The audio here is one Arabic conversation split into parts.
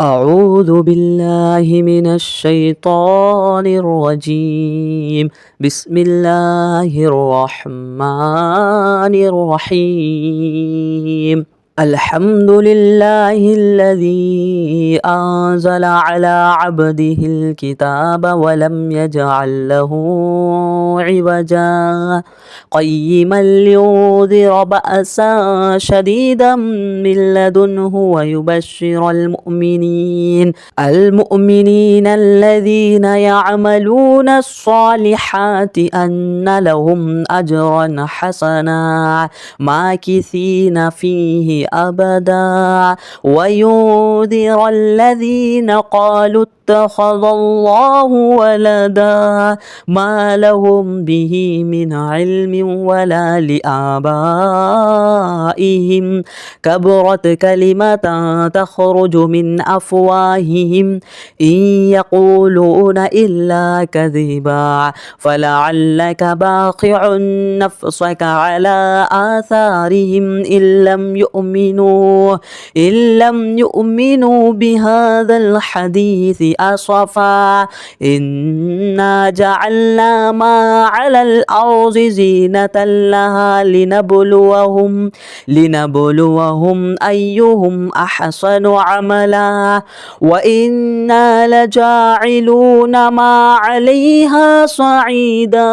أعوذ بالله من الشيطان الرجيم. بسم الله الرحمن الرحيم. الحمد لله الذي أنزل على عبده الكتاب ولم يجعل له عوجا قيما لينذر بأسا شديدا من لدنه ويبشر المؤمنين الذين يعملون الصالحات أن لهم أجرا حسنا ماكثين فيه أبدا وينذر الذين قالوا اتخذ الله ولدا ما لهم به من علم ولا لآبائهم كبرت كلمة تخرج من أفواههم إن يقولون إلا كذبا فلعلك باخع نفسك على آثارهم إن لم يؤمنوا بهذا الحديث أسفا إنا جعلنا ما على الأرض زينة لها لنبلوهم أيهم أحسن عملا وإنا لجاعلون ما عليها صعيدا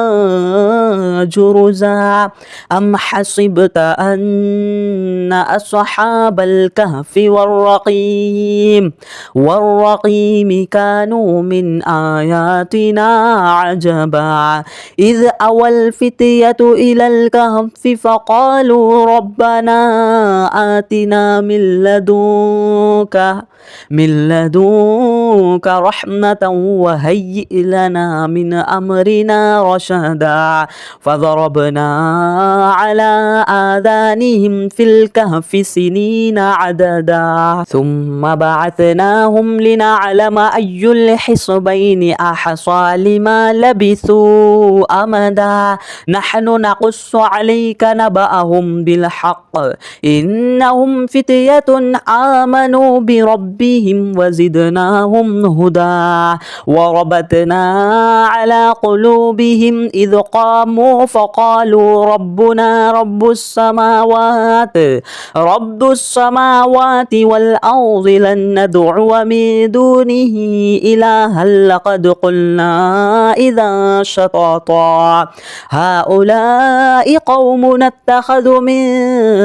جرزا أم حسبت أن أصحاب الكهف والرقيم كانوا من آياتنا عجبا إذ أوى الفتية إلى الكهف فقالوا ربنا آتنا من لدنك رحمة وهيئ لنا من أمرنا رشدا فضربنا على آذانهم في الكهف سنين عددا ثم بعثناهم لنعلم أي الحزبين أحصى لما لبثوا أمدا نحن نقص عليك نبأهم بالحق إنهم فتية آمنوا بربهم وزدناهم هدى وربطنا على قلوبهم إذ قاموا فقالوا ربنا رب السماوات والأرض لن ندعو من دونه إلها لقد قلنا إذا شططا هؤلاء قوم اتخذوا من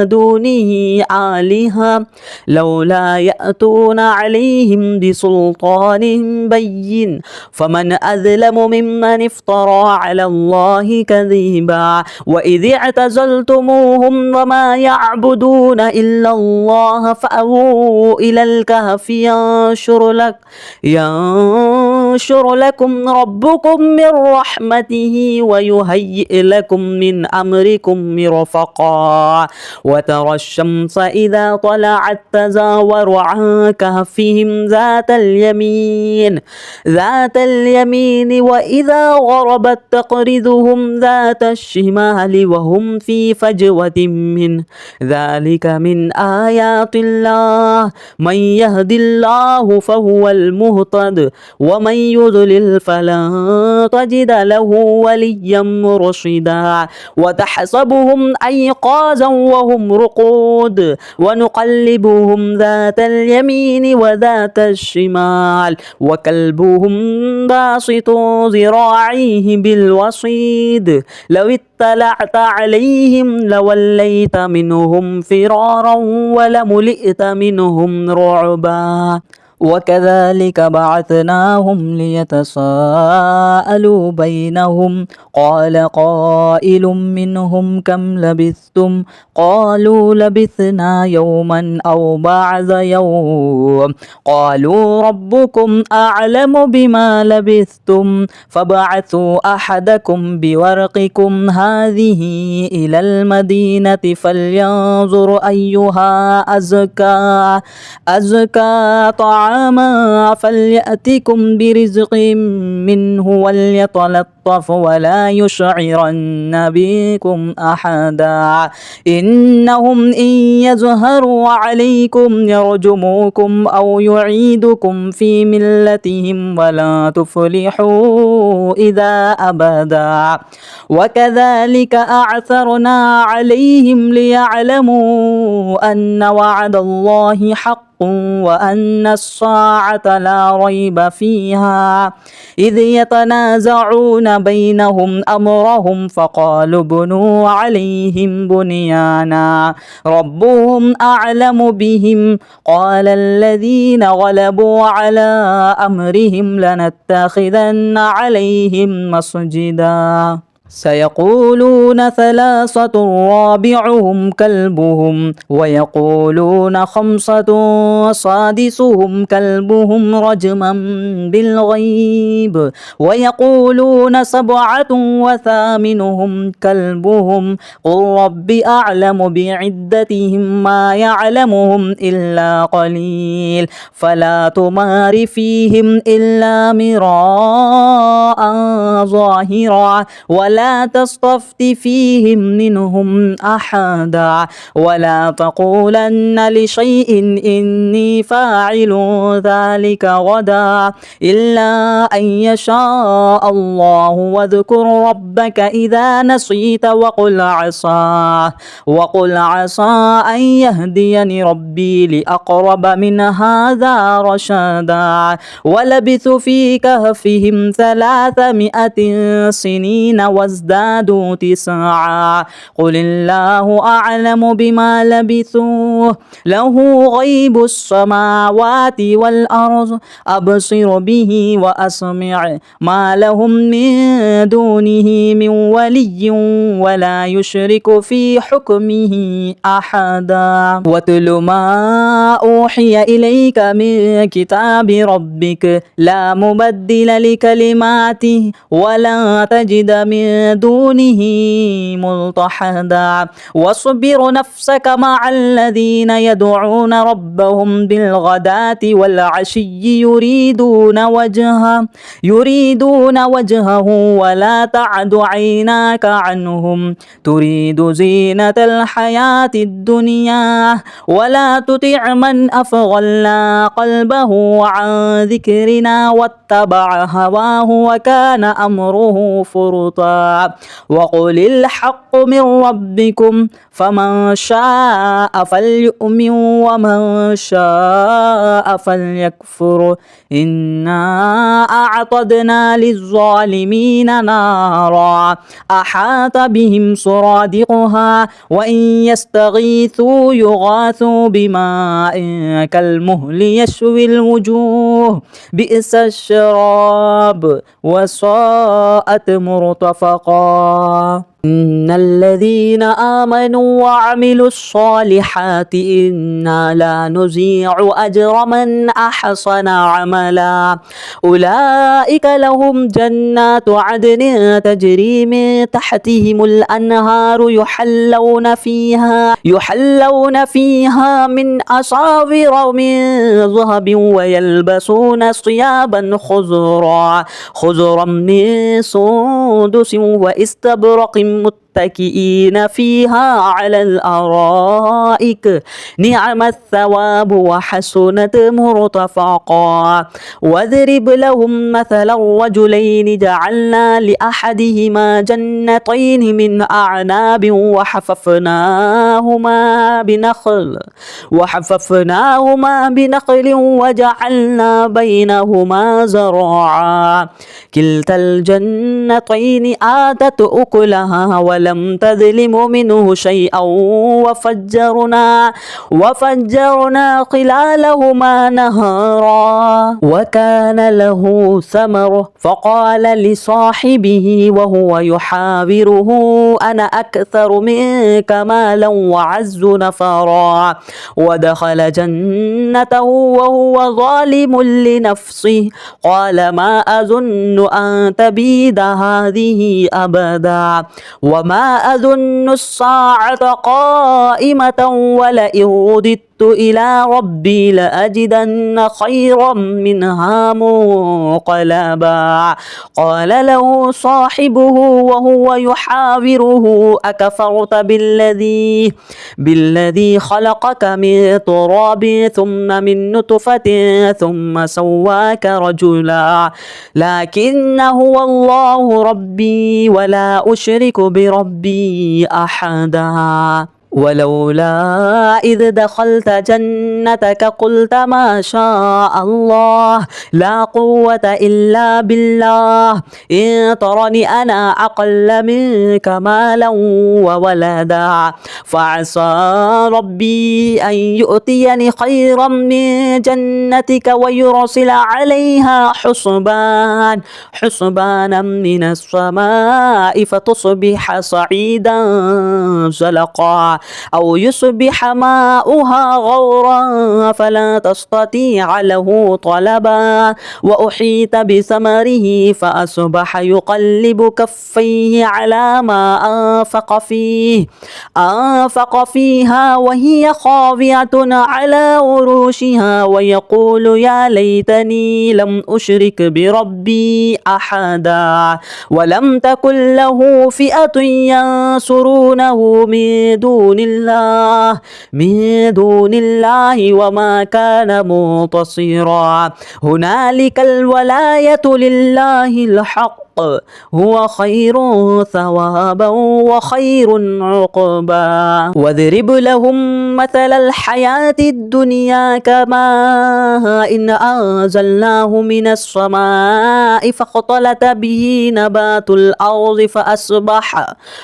دونه آلهة لولا يأتون عليهم بسلطان بين فمن أظلم ممن افترى على الله كذبا وإذ اعتزلتموهم وما يعبدون إلا الله فأووا إلى الكهف ينشر لكم ربكم من رحمته ويهيئ لكم من أمركم مرفقا وترى الشمس إذا طلعت تزاور عن كهفهم ذات اليمين وإذا غربت تقرضهم ذات الشمال وهم في فجوة منه ذلك من آيات الله من يهد الله فهو المهتد ومن يضلل فلن تجد له وليا مرشدا وتحسبهم أيقاظا وهم رقود ونقلبهم ذات اليمين وذات الشمال وكلبهم باسط ذراعيه بالوصيد لو اطلعت عليهم لوليت منهم فرارا ولملئت منهم رعبا وكذلك بعثناهم ليتساءلوا بينهم قال قائل منهم كم لبثتم قالوا لبثنا يوما أو بعض يوم قالوا ربكم أعلم بما لبثتم فابعثوا أحدكم بورقكم هذه إلى المدينة فلينظر أيها أزكى طعاما طعاما فليأتكم برزق منه وليتلطف ولا يشعرن بكم أحدا إنهم إن يظهروا عليكم يرجموكم أو يعيدكم في ملتهم ولا تفلحوا إذا أبدا وكذلك أعثرنا عليهم ليعلموا أن وعد الله حق وأن الساعة لا ريب فيها إذ يتنازعون بينهم أمرهم فقالوا بنوا عليهم بنيانا ربهم أعلم بهم قال الذين غلبوا على أمرهم لنتخذن عليهم مسجدا سيقولون ثلاثة رابعهم كلبهم ويقولون خمسة سادسهم كلبهم رجما بالغيب ويقولون سبعة وثامنهم كلبهم قل رب أعلم بعدتهم ما يعلمهم إلا قليل فلا تمار فيهم إلا مراء ظاهرا ولا تستفت فيهم منهم أحدا ولا تقولن لشيء إني فاعل ذلك غدا إلا أن يشاء الله واذكر ربك إذا نسيت وقل عسى أن يهديني ربي لأقرب من هذا رشدا ولبثوا في كهفهم 300 سنين وازدادوا 9 قل الله أعلم بما لبثوا له غيب السماوات والأرض أبصر به وأسمع ما لهم من دونه من ولي ولا يشرك في حكمه أحدا واتل ما أوحي إليك من كتاب ربك لا مبدل لكلماته ولا تجد من دونه ملتحدا واصبر نفسك مع الذين يدعون ربهم بالغداة والعشي يريدون وجهه ولا تعد عيناك عنهم تريد زينة الحياة الدنيا ولا تطع من أفغلنا قلبه عن ذكرنا واتبع هواه وكان أمره فرطا وقل الحق من ربكم فمن شاء فليؤمن ومن شاء فليكفر إنا أعتدنا للظالمين نارا أحاط بهم سرادقها وإن يستغيثوا يغاثوا بماء كالمهل يشوي الوجوه بئس الشراب وساءت مرتفقا إن الذين آمنوا وعملوا الصالحات إنا لا نضيع أجر من أحسن عملا أولئك لهم جنات عدن تجري من تحتهم الأنهار يحلون فيها من أساور من ذهب ويلبسون ثيابا خضرا من سندس واستبرق متكئين فيها على الأرائك نعم الثواب وحسنت مرتفقا واضرب لهم مثلا الرجلين جعلنا لأحدهما جنتين من أعناب وحففناهما بنخل وجعلنا بينهما زرعا كلتا الجنتين آتت أكلها ولم تظلم منه شيئا وفجرنا خلالهما نهارا وكان له ثمر فقال لصاحبه وهو يحاوره أنا أكثر منك مالا وعز نفرا ودخل جنته وهو ظالم لنفسه قال ما أظن أن تبيد هذه أبدا وما أظن الساعة قائمة ولئن رددت رددت إلى ربي لأجدن خيرا منها منقلبا. قال له صاحبه وهو يحاوره أكفرت بالذي خلقك من تراب ثم من نطفة ثم سواك رجلا لكن هو الله ربي ولا أشرك بربي أحدا. ولولا إذ دخلت جنتك قلت ما شاء الله لا قوة إلا بالله إن ترني أنا أقل منك مالا وولدا فعسى ربي أن يؤتيني خيرا من جنتك ويرسل عليها حسبانا من السماء فتصبح صعيدا زلقا أو يصبح ماؤها غورا فلا تستطيع له طلبا. وأحيط بثمره فأصبح يقلب كفيه على ما أنفق فيها وهي خاوية على عروشها ويقول يا ليتني لم أشرك بربي أحدا. ولم تكن له فئة ينصرونه من دون الله وما كان منتصرا. هنالك الولاية لله الحق هو خير ثوابا وخير عقبا. واضرب لهم مثل الحياة الدنيا كماء إن أنزلناه من السماء فاختلط به نبات الأرض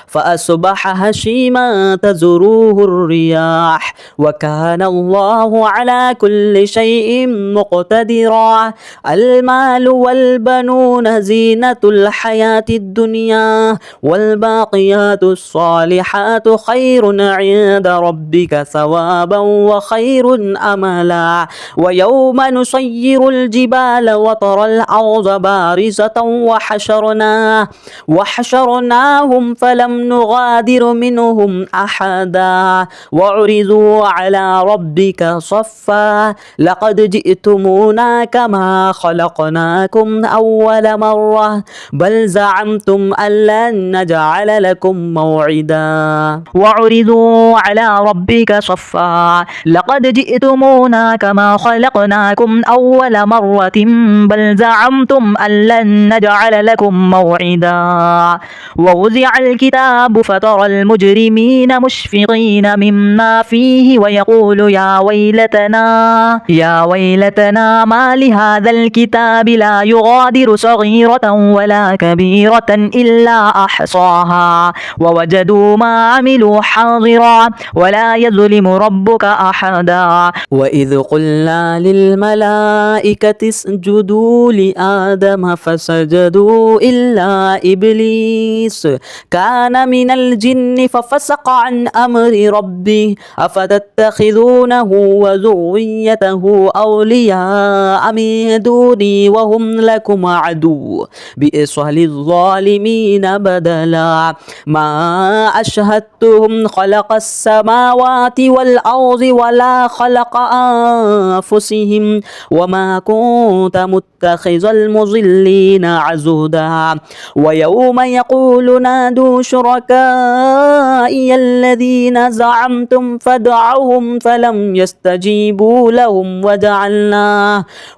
فأصبح هشيما تذروه الرياح وكان الله على كل شيء مقتدرا. المال والبنون زينة الحياة الدنيا والباقيات الصالحات خير عند ربك ثوابا وخير أملا. ويوم نسير الجبال وترى الأرض بارزة وحشرناهم فلم نغادر منهم أحدا وعرضوا على ربك صفا لقد جئتمونا كما خلقناكم أول مرة بل زعمتم أن لن نجعل لكم موعدا. وعرضوا على ربك صفا لقد جئتمونا كما خلقناكم أول مرة بل زعمتم أن لن نجعل لكم موعدا. ووزع الكتاب فترى المجرمين مشفقين مما فيه ويقول يا ويلتنا ما لهذا الكتاب لا يغادر صغيرة ولا كبيرة إلا أحصاها ووجدوا ما عملوا حاضرا ولا يظلم ربك أحدا. وإذ قلنا للملائكة اسجدوا لآدم فسجدوا إلا إبليس كان من الجن ففسق عن أمر ربه أفتتخذونه وذريته أولياء من دوني وهم لكم عدو بئس للظالمين بدلا. ما أشهدتهم خلق السماوات والأرض ولا خلق أنفسهم وما كنت متخذ المضلين عضدا. ويوم يقول نادوا شركائي الذين زعمتم فادعوهم فلم يستجيبوا لهم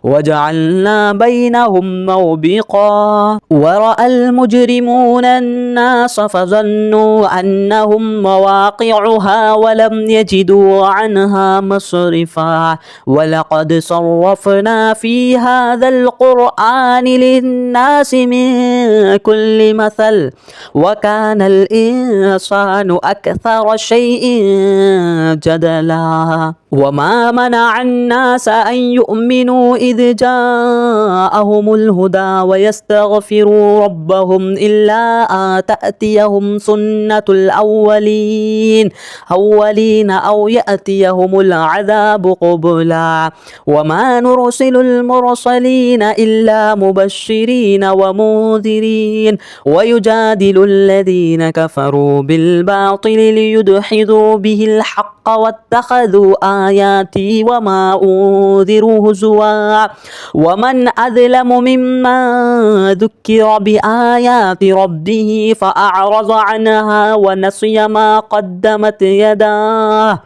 وجعلنا بينهم موبقا. ورأى المجرمون الناس فظنوا أنهم مواقعها ولم يجدوا عنها مصرفا. ولقد صرفنا في هذا القرآن للناس من كل مثل وكان الإنسان أكثر شيء جدلا. وما منع الناس أن يؤمنوا إذ جاءهم الهدى يستغفروا ربهم إلا أن تأتيهم سنة الأولين أو يأتيهم العذاب قبلا وما نرسل المرسلين إلا مبشرين ومنذرين ويجادل الذين كفروا بالباطل ليدحضوا به الحق واتخذوا آياتي وما أنذروا هزوا ومن أظلم ممن ذكر بآيات ربه فأعرض عنها ونسي ما قدمت يداه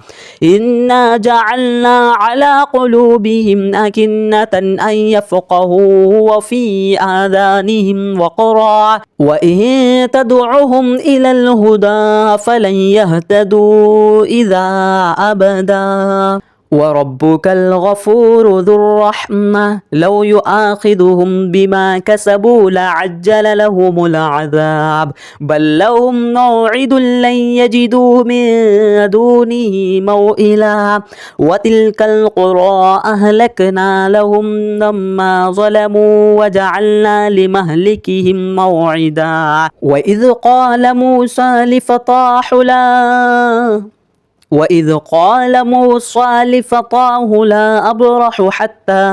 إنا جعلنا على قلوبهم أكنة أن يفقهوا وفي آذانهم وقرا وإن تدعهم إلى الهدى فلن يهتدوا إذا أبدا وربك الغفور ذو الرحمة لو يؤاخذهم بما كسبوا لعجل لهم العذاب بل لهم موعد لن يجدوا من دونه موئلا وتلك القرى أهلكنا لهم لما ظلموا وجعلنا لمهلكهم موعدا وإذ قال موسى لفتاه لا أبرح حتى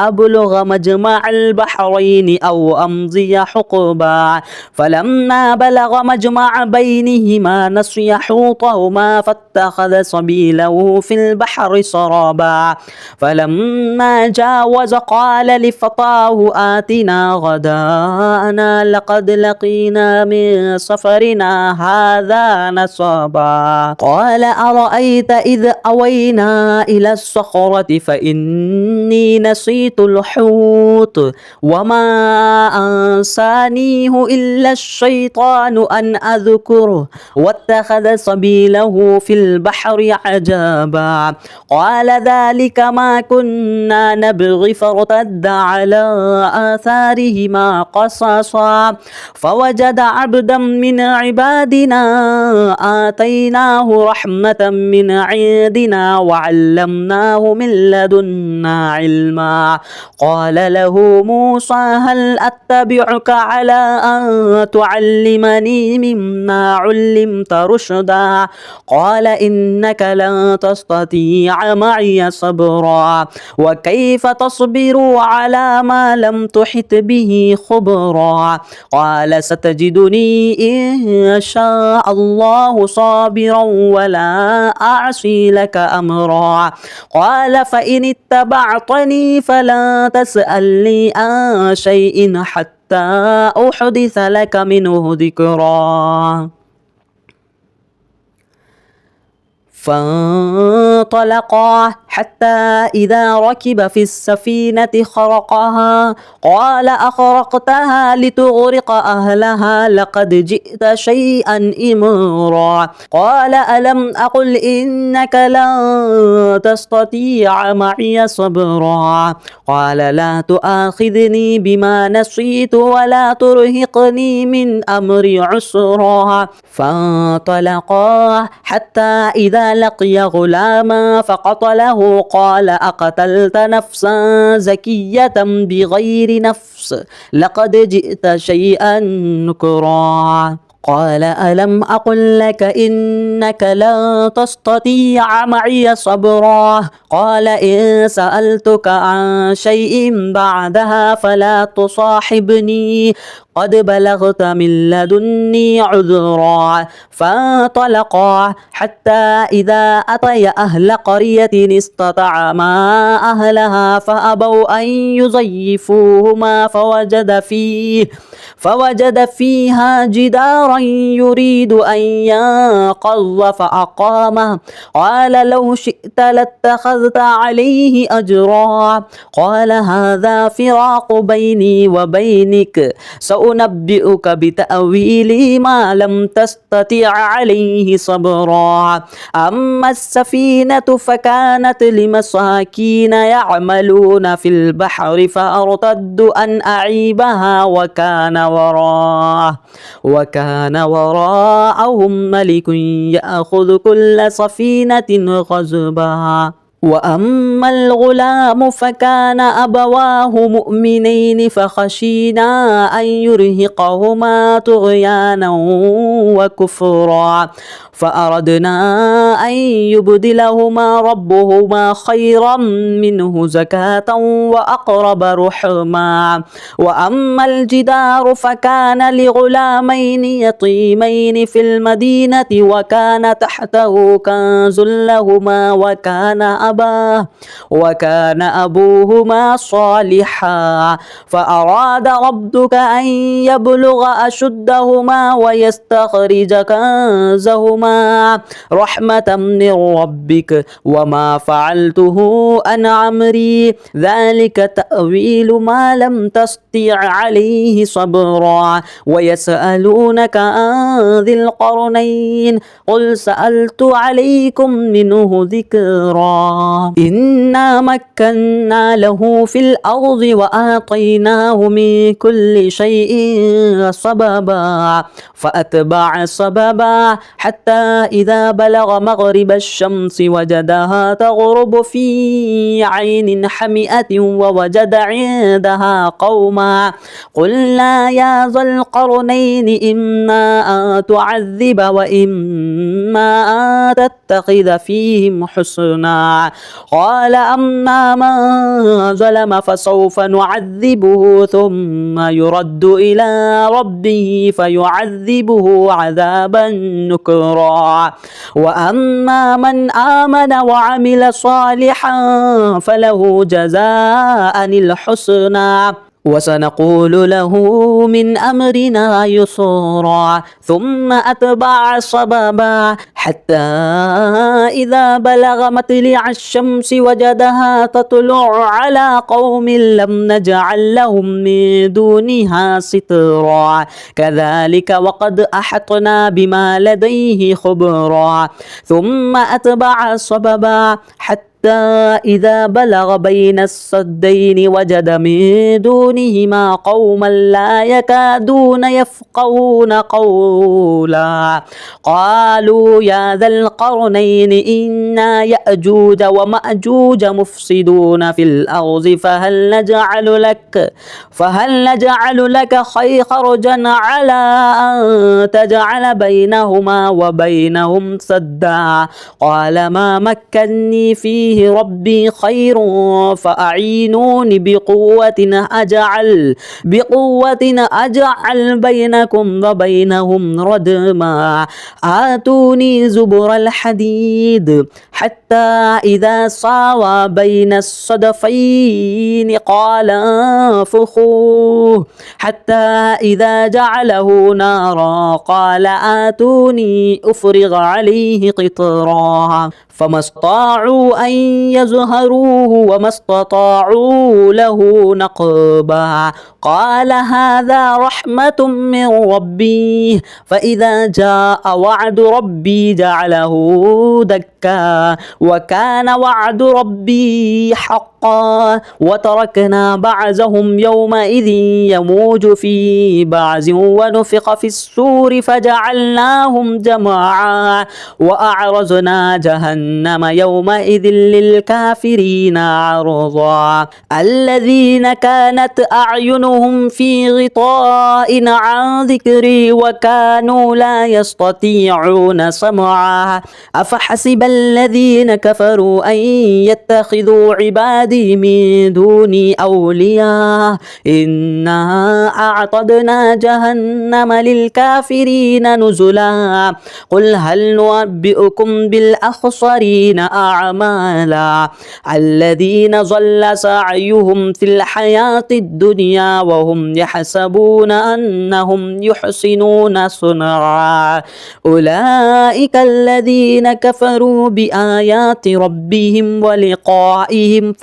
أبلغ مجمع البحرين أو أمضي حقبا فلما بلغ مجمع بينهما نسي حوطهما فاتخذ سبيله في البحر سرابا فلما جاوز قال لفتاه آتنا غداءنا لقد لقينا من سفرنا هذا نصبا قال أرأيت إذ أوينا إلى الصخرة فإني نسيت الحوت وما أنسانيه إلا الشيطان أن أذكره واتخذ سبيله في البحر عجبا قال ذلك ما كنا نبغي فارتد على آثارهما قصصا فوجد عبدا من عبادنا آتيناه رحمة من عندنا وعلمناه من لدنا علما قال له موسى هل أتبعك على أن تعلمني مما علمت رشدا قال إنك لن تستطيع معي صبرا وكيف تصبر على ما لم تحط به خبرا قال ستجدني إن شاء الله صابرا ولا أعصي لك أمرا قال فإن اتبعتني فلا تسألني عن شيء حتى أحدث لك منه ذكرا فانطلقا حتى إذا ركب في السفينة خرقها قال أخرقتها لتغرق أهلها لقد جئت شيئا إمرا قال ألم أقل إنك لن تستطيع معي صبرا قال لا تؤاخذني بما نسيت ولا ترهقني من أمري عسرا فانطلقا حتى إذا لقي غلاما فقتله قال أقتلت نفسا زكية بغير نفس لقد جئت شيئا نكرا قال ألم أقل لك إنك لن تستطيع معي صبرا قال إن سألتك عن شيء بعدها فلا تصاحبني قد بلغت من لدني عذرا فانطلقا حتى إذا أتيا أهل قرية استطعما أهلها فأبوا أن يضيفوهما فوجد فيها جدارا يريد أن ينقض فأقامه قال لو شئت لاتخذت عليه أجرا قال هذا فراق بيني وبينك سأنبئك بتأويل ما لم تستطع عليه صبرا أما السفينة فكانت لمساكين يعملون في البحر فأرتدوا أن أعيبها وكان وراءهم ملك يأخذ كل سفينة غصبا وأما الغلام فكان أبواه مؤمنين فخشينا أن يرهقهما طغيانا وكفرا فأردنا أن يبدلهما ربهما خيرا منه زكاة وأقرب رحما. وأما الجدار فكان لغلامين يتيمين في المدينة وكان تحته كنز لهما وكان أبوهما صالحا فأراد ربك أن يبلغ أشدهما ويستخرج كنزهما رحمة من ربك وما فعلته عن أمري ذلك تأويل ما لم تستطع عليه صبرا. ويسألونك عن ذي القرنين قل سألت عليكم منه ذكرا. إنا مكنا له في الأرض وآتيناه من كل شيء سببا فأتبع سببا حتى إذا بلغ مغرب الشمس وجدها تغرب في عين حمئة ووجد عندها قوما قلنا يا ذا القرنين إما أن تعذب وإما أن تتخذ فيهم حسنا قال أما من ظلم فسوف نعذبه ثم يرد إلى ربه فيعذبه عذابا نكرا وأما من آمن وعمل صالحا فله جزاء الحسنى وسنقول له من أمرنا يسرا ثم أتبع سببا حتى إذا بلغ مطلع الشمس وجدها تطلع على قوم لم نجعل لهم من دونها سترا كذلك وقد أحطنا بما لديه خبرا ثم أتبع سببا حتى إذا بلغ بين السدين وجد من دونهما قوما لا يكادون يفقهون قولا قالوا يا ذا القرنين إنا يأجوج ومأجوج مفسدون في الأرض فهل نجعل لك خرجا على أن تجعل بينهما وبينهم سدا قال ما مكني فيه ربي خير فأعينوني بقوة أجعل بينكم وبينهم ردما آتوني زبر الحديد حتى إذا ساوى بين الصدفين قال انفخوه حتى إذا جعله نارا قال آتوني أفرغ عليه قطرا فما استطاعوا أن يظهروه وما استطاعوا له نقبا قال هذا رحمة من ربي فإذا جاء وعد ربي جعله دكا وكان وعد ربي حقا وتركنا بعضهم يومئذ يموج في بعض ونفخ في السور فجعلناهم جماعا وأعرضنا جهنم يومئذ للكافرين عرضا الذين كانت أعينهم في غطاء عن ذكري وكانوا لا يستطيعون سمعا أفحسب الذين كفروا أن يتخذوا عبادي من دوني أولياء إنا أعتدنا جهنم للكافرين نزلا قل هل ننبئكم بالأخسرين أعمالا الذين ضل سعيهم في الحياة الدنيا وهم يحسبون أنهم يحسنون صنعا أولئك الذين كفروا بآيات ربهم ولقائهم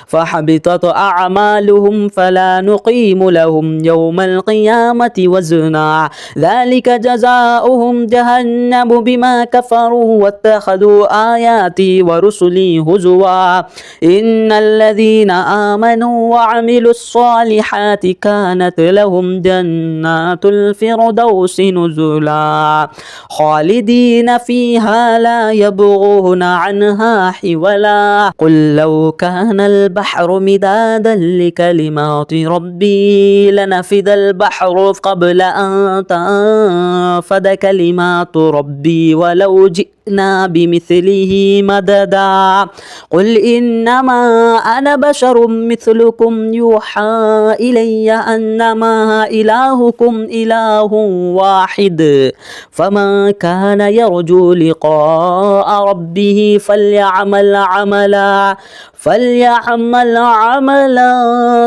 فحبطت أعمالهم فلا نقيم لهم يوم القيامة وزنا ذلك جزاؤهم جهنم بما كفروا واتخذوا آياتي ورسلي هزوا إن الذين آمنوا وعملوا الصالحات كانت لهم جنات الفردوس نزلا خالدين فيها لا يبغون عنها حولا قل لو كان البحر مدادا لكلمات ربي لنفد البحر قبل أن تنفد كلمات ربي ولو جئنا بمثله مددا قل إنما أنا بشر مثلكم يوحى إلي أنما إلهكم إله واحد فمن كان يرجو لقاء ربه فليعمل عملا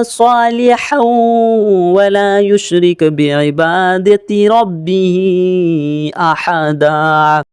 صالحا ولا يشرك بعبادة ربه أحدا.